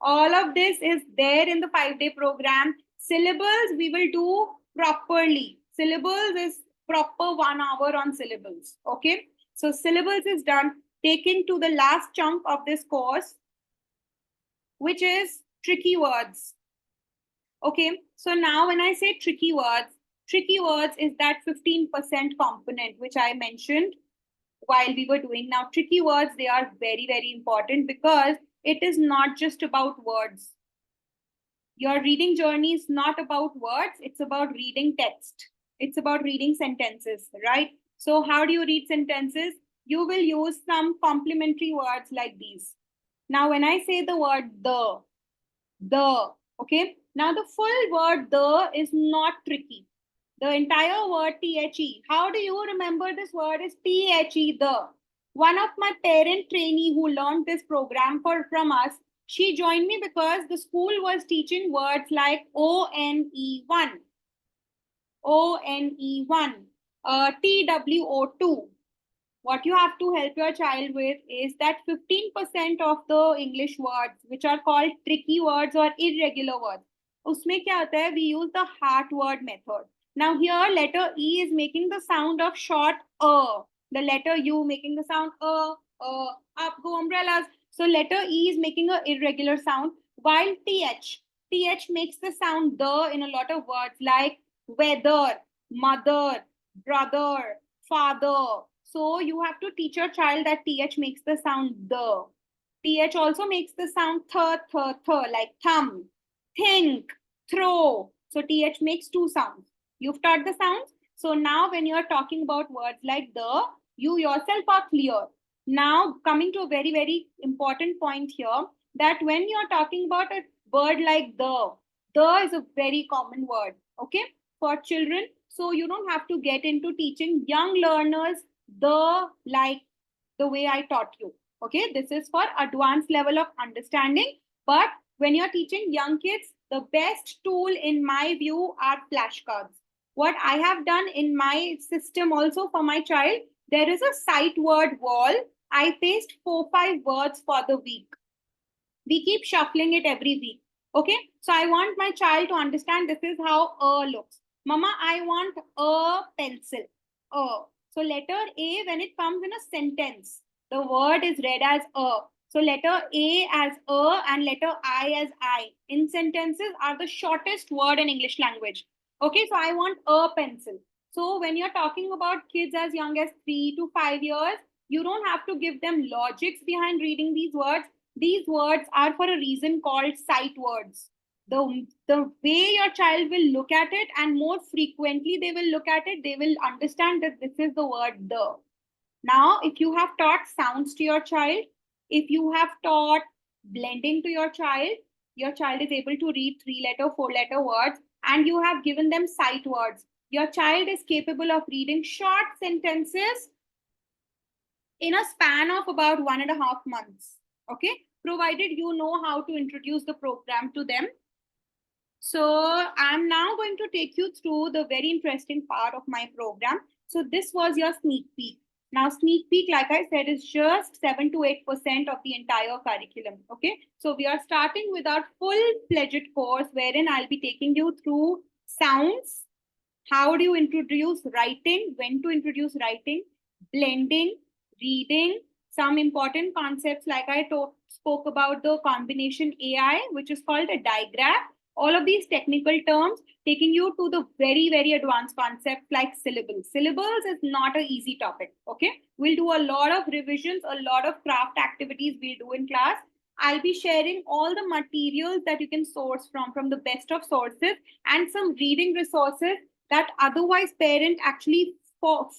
All of this is there in the 5-day program. Syllables we will do properly. Syllables is proper 1 hour on syllables. Okay. So syllables is done. Taking to the last chunk of this course, which is tricky words. Okay. So now when I say tricky words is that 15% component, which I mentioned while we were doing. Now, tricky words, they are very, very important because it is not just about words. Your reading journey is not about words. It's about reading text. It's about reading sentences, right? So how do you read sentences? You will use some complementary words like these. Now, when I say the word the, okay? Now, the full word the is not tricky. The entire word the. How do you remember this word is the, the. One of my parent trainee who learned this program from us, she joined me because the school was teaching words like ONE1, ONE1, TWO2. What you have to help your child with is that 15% of the English words, which are called tricky words or irregular words, उसमें क्या होता है? We use the heart word method. Now here, letter E is making the sound of short the letter U making the sound up go umbrellas. So letter E is making an irregular sound, while TH makes the sound the in a lot of words like weather, mother, brother, father. So you have to teach your child that TH makes the sound the. TH also makes the sound like thumb, think, throw. So TH makes 2 sounds. You've taught the sounds. So now when you're talking about words like the, you yourself are clear. Now coming to a very, very important point here, that when you're talking about a word like the is a very common word, okay, for children. So you don't have to get into teaching young learners like the way I taught you. Okay, this is for advanced level of understanding. But when you're teaching young kids, the best tool in my view are flashcards. What I have done in my system also for my child, there is a sight word wall. I paste 4-5 words for the week. We keep shuffling it every week. Okay, so I want my child to understand this is how looks. Mama, I want a pencil. So letter A, when it comes in a sentence, the word is read as a. So letter A as a and letter I as I in sentences are the shortest word in English language. Okay, so I want a pencil. So when you're talking about kids as young as 3 to 5 years, you don't have to give them logics behind reading these words. These words are for a reason called sight words. The way your child will look at it, and more frequently they will look at it, they will understand that this is the word the. Now, if you have taught sounds to your child, if you have taught blending to your child is able to read 3-letter, 4-letter words, and you have given them sight words. Your child is capable of reading short sentences in a span of about 1.5 months. Okay, provided you know how to introduce the program to them. So I'm now going to take you through the very interesting part of my program. So this was your sneak peek. Now, sneak peek, like I said, is just 7 to 8% of the entire curriculum. Okay, so we are starting with our full-fledged course, wherein I'll be taking you through sounds. How do you introduce writing? When to introduce writing? Blending, reading, some important concepts like I spoke about the combination AI, which is called a digraph. All of these technical terms taking you to the very, very advanced concepts like syllables. Syllables is not an easy topic. Okay, we'll do a lot of revisions, a lot of craft activities we'll do in class. I'll be sharing all the materials that you can source from the best of sources, and some reading resources that otherwise parent actually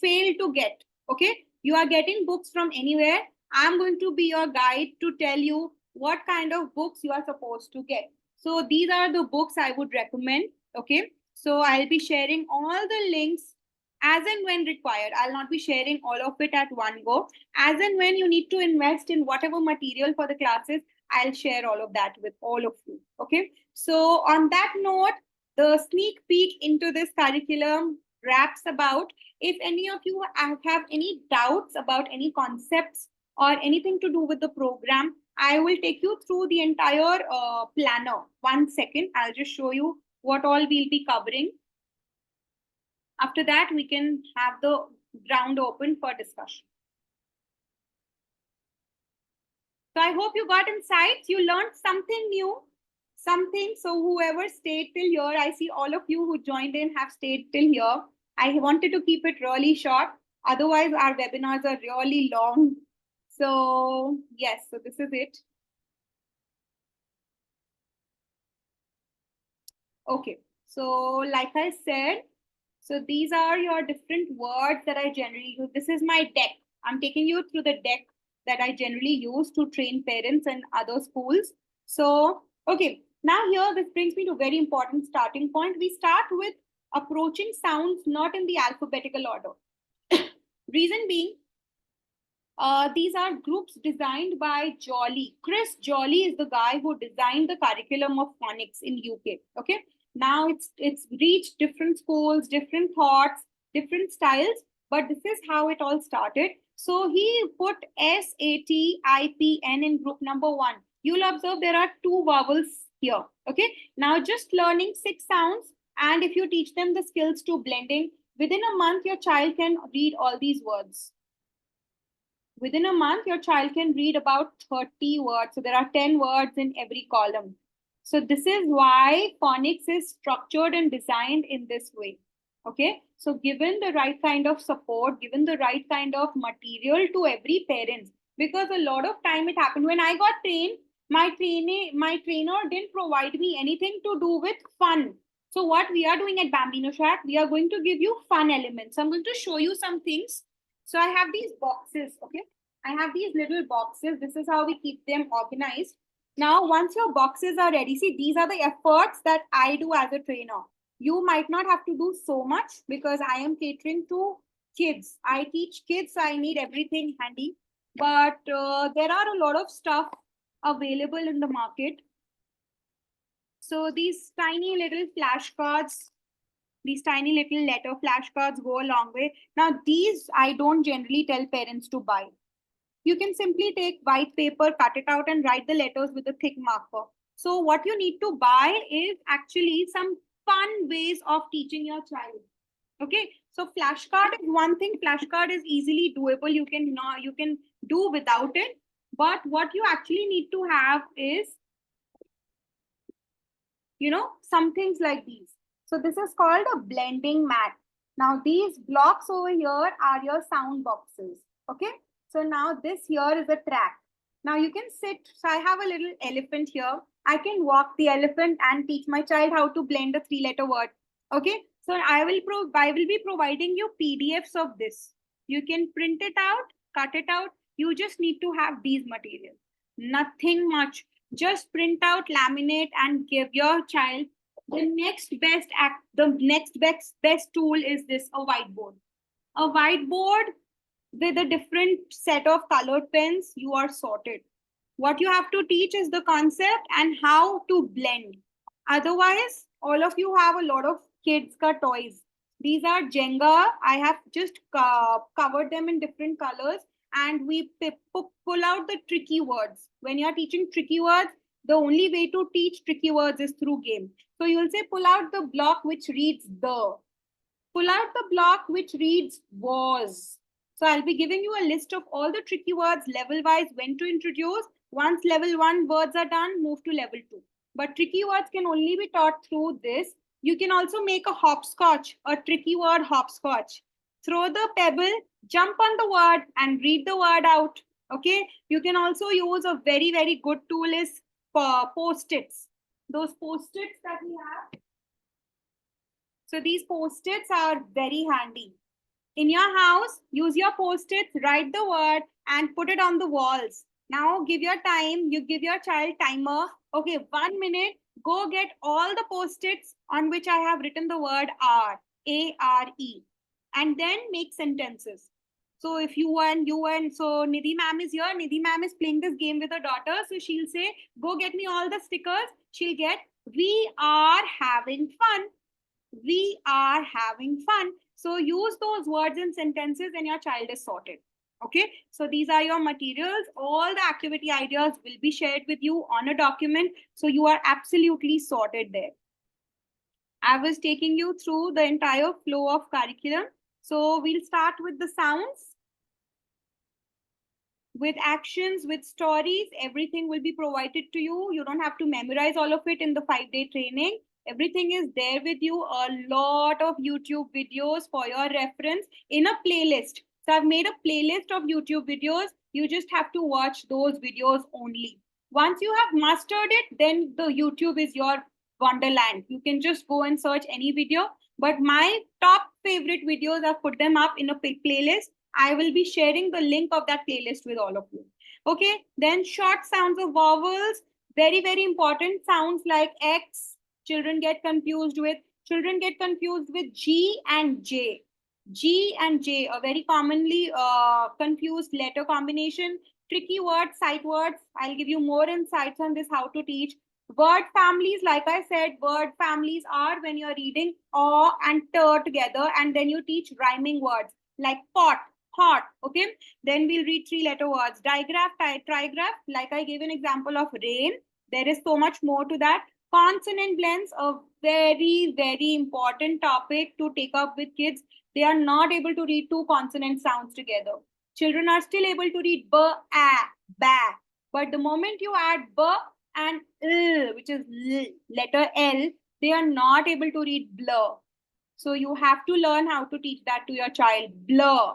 fail to get. Okay, you are getting books from anywhere. I'm going to be your guide to tell you what kind of books you are supposed to get. So these are the books I would recommend. Okay, so I'll be sharing all the links as and when required. I'll not be sharing all of it at one go. As and when you need to invest in whatever material for the classes, I'll share all of that with all of you. Okay, so on that note, the sneak peek into this curriculum wraps about. If any of you have any doubts about any concepts or anything to do with the program, I will take you through the entire planner. 1 second, I'll just show you what all we'll be covering. After that, we can have the ground open for discussion. So I hope you got insights. You learned something new, something. So whoever stayed till here, I see all of you who joined in have stayed till here. I wanted to keep it really short. Otherwise, our webinars are really long. So yes, so this is it. Okay, so like I said, so these are your different words that I generally use. This is my deck. I'm taking you through the deck that I generally use to train parents and other schools. So, okay, now here this brings me to a very important starting point. We start with approaching sounds not in the alphabetical order. Reason being, these are groups designed by Jolly. Chris Jolly is the guy who designed the curriculum of phonics in UK. Okay, now it's reached different schools, different thoughts, different styles, but this is how it all started. So he put SATIPN in group number 1. You'll observe there are 2 vowels here. Okay, now just learning 6 sounds, and if you teach them the skills to blending, within a month your child can read all these words. Within a month, your child can read about 30 words. So there are 10 words in every column. So this is why phonics is structured and designed in this way. Okay, so given the right kind of support, given the right kind of material to every parent, because a lot of time it happened when I got trained, my trainer didn't provide me anything to do with fun. So what we are doing at Bambino Shack, we are going to give you fun elements. I'm going to show you some things. So I have these boxes, okay? I have these little boxes. This is how we keep them organized. Now, once your boxes are ready, see, these are the efforts that I do as a trainer. You might not have to do so much because I am catering to kids. I teach kids, so I need everything handy. But there are a lot of stuff available in the market. So these tiny little flashcards, these tiny little letter flashcards go a long way. Now, these I don't generally tell parents to buy. You can simply take white paper, cut it out and write the letters with a thick marker. So what you need to buy is actually some fun ways of teaching your child. Okay, so flashcard is one thing. Flashcard is easily doable. You can do without it. But what you actually need to have is, some things like these. So this is called a blending mat. Now these blocks over here are your sound boxes. Okay. So now this here is a track. Now you can sit. So I have a little elephant here. I can walk the elephant and teach my child how to blend a 3-letter word. Okay. So I will be providing you PDFs of this. You can print it out, cut it out. You just need to have these materials. Nothing much. Just print out, laminate, and give your child the next best tool is this, a whiteboard. A whiteboard with a different set of colored pens, you are sorted. What you have to teach is the concept and how to blend. Otherwise, all of you have a lot of kids ka toys. These are Jenga. I have just covered them in different colors, and we pull out the tricky words. When you are teaching tricky words, the only way to teach tricky words is through game. So you will say, pull out the block which reads the. Pull out the block which reads was. So I'll be giving you a list of all the tricky words level-wise when to introduce. Once level 1 words are done, move to level 2. But tricky words can only be taught through this. You can also make a hopscotch, a tricky word hopscotch. Throw the pebble, jump on the word, and read the word out. Okay. You can also use a very, very good tool is post-its. Those post-its that we have. So these post-its are very handy. In your house, use your post-its, write the word, and put it on the walls. Now give your time, you give your child timer. Okay, 1 minute, go get all the post-its on which I have written the word are, A-R-E, and then make sentences. So if so Nidhi ma'am is here, Nidhi ma'am is playing this game with her daughter. So she'll say, go get me all the stickers. She'll get, we are having fun. We are having fun. So use those words and sentences and your child is sorted. Okay. So these are your materials. All the activity ideas will be shared with you on a document. So you are absolutely sorted there. I was taking you through the entire flow of curriculum. So we'll start with the sounds. With actions, with stories, everything will be provided to you. You don't have to memorize all of it in the 5-day training. Everything is there with you. A lot of YouTube videos for your reference in a playlist. So I've made a playlist of YouTube videos. You just have to watch those videos only. Once you have mastered it, then the YouTube is your wonderland. You can just go and search any video. But my top favorite videos, I've put them up in a playlist. I will be sharing the link of that playlist with all of you. Okay, then short sounds of vowels. Very, very important. Sounds like X. Children get confused with. Children get confused with G and J. G and J, a very commonly confused letter combination. Tricky words, sight words. I'll give you more insights on this, how to teach. Word families, like I said, word families are when you're reading aw and t together, and then you teach rhyming words like pot, hot. Okay, then we'll read 3-letter words. Digraph, trigraph, like I gave an example of rain. There is so much more to that. Consonant blends, a very, very important topic to take up with kids. They are not able to read 2 consonant sounds together. Children are still able to read b, a, ba. But the moment you add b and l, which is letter L, they are not able to read blur. So you have to learn how to teach that to your child. Blur.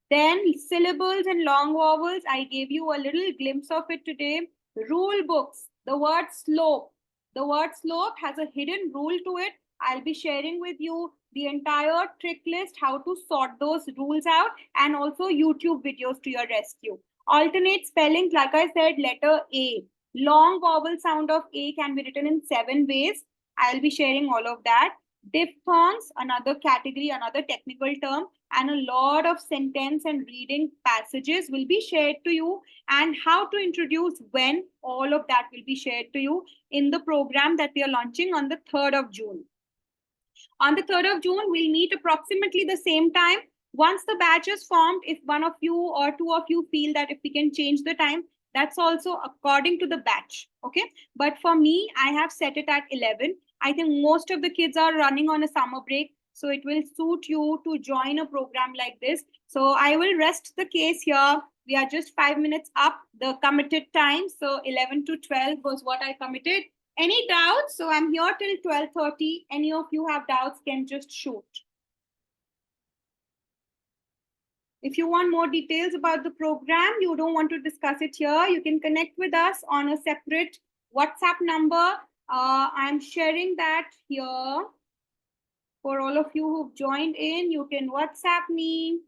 Then syllables and long vowels. I gave you a little glimpse of it today. Rule books. The word slope. The word slope has a hidden rule to it. I'll be sharing with you the entire trick list, how to sort those rules out, and also YouTube videos to your rescue. Alternate spellings, like I said, letter A. Long vowel sound of A can be written in 7 ways. I'll be sharing all of that. Diphthongs, another category, another technical term, and a lot of sentence and reading passages will be shared to you, and how to introduce when, all of that will be shared to you in the program that we are launching on the 3rd of June. On the 3rd of June, we'll meet approximately the same time. Once the batch is formed, if one of you or 2 of you feel that if we can change the time, that's also according to the batch. Okay. But for me, I have set it at 11. I think most of the kids are running on a summer break. So it will suit you to join a program like this. So I will rest the case here. We are just 5 minutes up the committed time. So 11 to 12 was what I committed. Any doubts? So I'm here till 12:30. Any of you have doubts can just shoot. If you want more details about the program, you don't want to discuss it here, you can connect with us on a separate WhatsApp number. I'm sharing that here. For all of you who've joined in, you can WhatsApp me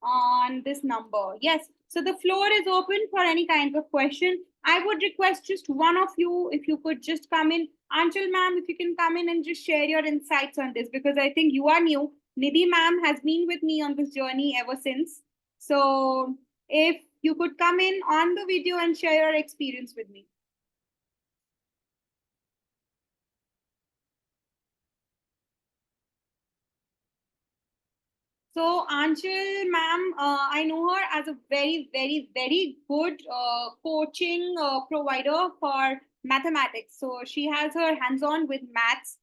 on this number. Yes, so the floor is open for any kind of question. I would request just one of you, if you could just come in. Anchal ma'am, if you can come in and just share your insights on this, because I think you are new. Nidhi ma'am has been with me on this journey ever since. So if you could come in on the video and share your experience with me. So Anchal ma'am, I know her as a very, very, very good coaching provider for mathematics. So she has her hands-on with maths.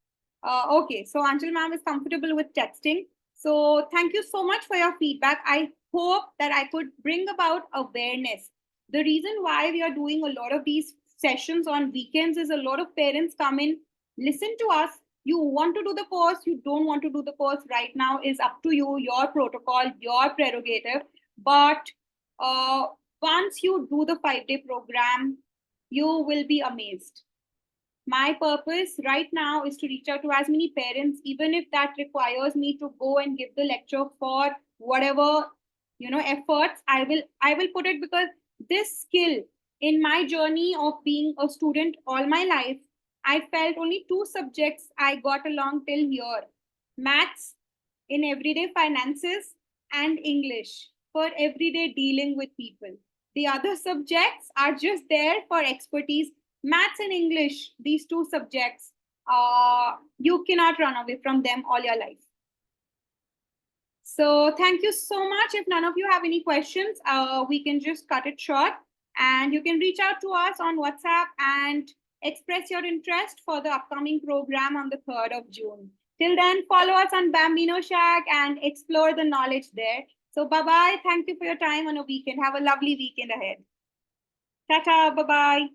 Okay, so Anchal ma'am is comfortable with texting. So thank you so much for your feedback. I hope that I could bring about awareness. The reason why we are doing a lot of these sessions on weekends is a lot of parents come in, listen to us. You want to do the course, you don't want to do the course right now is up to you, your protocol, your prerogative. But uh, once you do the 5-day program, you will be amazed. My purpose right now is to reach out to as many parents, even if that requires me to go and give the lecture for whatever efforts. I will put it, because this skill, in my journey of being a student all my life, I felt only two subjects I got along till here: maths in everyday finances and English for everyday dealing with people. The other subjects are just there for expertise. Maths and English, these two subjects, you cannot run away from them all your life. So thank you so much. If none of you have any questions, we can just cut it short, and you can reach out to us on WhatsApp and express your interest for the upcoming program on the 3rd of June. Till then, follow us on Bambino Shack and explore the knowledge there. So bye-bye. Thank you for your time on a weekend. Have a lovely weekend ahead. Ta-ta. Bye-bye.